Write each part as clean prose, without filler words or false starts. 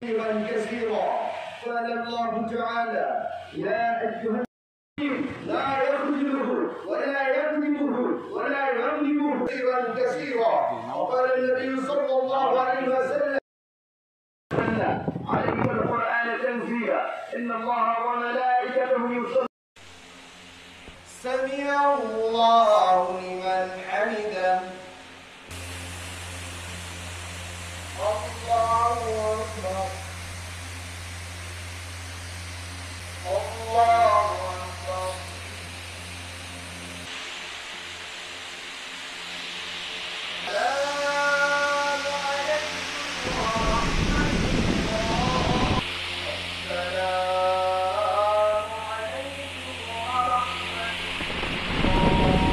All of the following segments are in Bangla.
خيرا كثيرا. قال الله تعالى: يا أيها لا يخرجه ولا يكذبه ولا يغلبه خيرا كثيرا. وقال النبي صلى الله عليه وسلم: عليك القرآن تنزيلا إن الله وملائكته يصلون. سمع الله لمن حمده. الله أكبر. الله أكبر. السلام عليكم ورحمة الله. السلام عليكم ورحمة الله.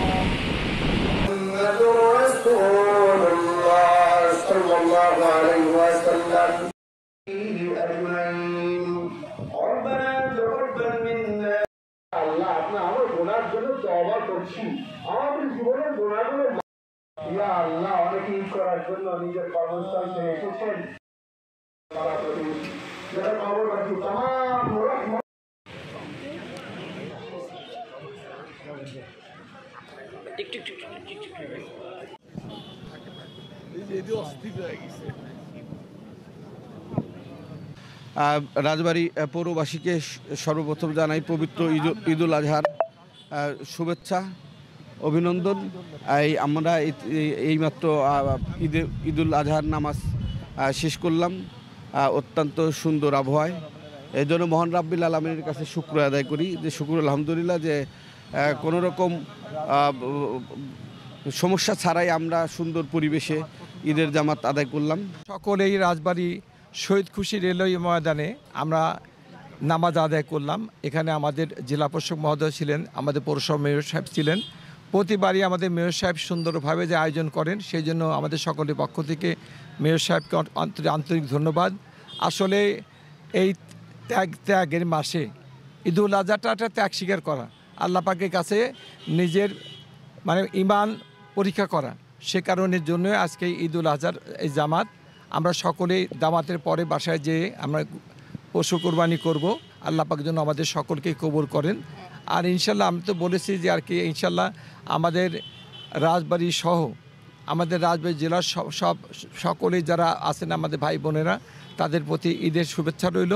محمد رسول الله صلى الله عليه وسلم. أجمعين. ربنا تقبل منا. আল্লাহ আপনি আমার গুনার জন্য তওবা করছি, আমাদের জীবনের গুনাহগুলো ইয়া আল্লাহ অনেক ঈদ করার জন্য নিজের কর্মস্থল থেকে এসেছেন, তারা প্রতি যারা কবরবাসী তামাম রহমত রাজবাড়ী পৌরবাসীকে সর্বপ্রথম জানাই পবিত্র ঈদুল আজহার শুভেচ্ছা, অভিনন্দন। আমরা এইমাত্র ঈদুল আজহার নামাজ শেষ করলাম অত্যন্ত সুন্দর আবহাওয়ায়। এই জন্য মহান রাব্বিল আলামিনের কাছে শুকর আদায় করি, যে শুকর আলহামদুলিল্লাহ যে কোনো রকম সমস্যা ছাড়াই আমরা সুন্দর পরিবেশে ঈদের জামাত আদায় করলাম। সকলেই রাজবাড়ী শহীদ খুশি রেলওয়ে ময়দানে আমরা নামাজ আদায় করলাম। এখানে আমাদের জেলা প্রশাসক মহোদয় ছিলেন, আমাদের পৌরসভা মেয়র সাহেব ছিলেন। প্রতিবারই আমাদের মেয়র সাহেব সুন্দরভাবে যে আয়োজন করেন, সেই জন্য আমাদের সকলের পক্ষ থেকে মেয়র সাহেবকে আন্তরিক ধন্যবাদ। আসলে এই ত্যাগের মাসে ঈদুল আজহাটা একটা ত্যাগ স্বীকার করা, আল্লাহ পাকের কাছে নিজের ঈমান পরীক্ষা করা, সে কারণের জন্য আজকে ঈদুল আজহার এই জামাত। আমরা সকলেই জামাতের পরে বাসায় যেয়ে আমরা পশু কোরবানি করব। আল্লাহ পাক যেন আমাদের সকলকে কবুল করেন। আর ইনশাল্লাহ আমি তো বলেছি যে আর কি ইনশাল্লাহ আমাদের রাজবাড়ী সহ আমাদের রাজবাড়ী জেলার সকলেই যারা আছেন আমাদের ভাই বোনেরা, তাদের প্রতি ঈদের শুভেচ্ছা রইল।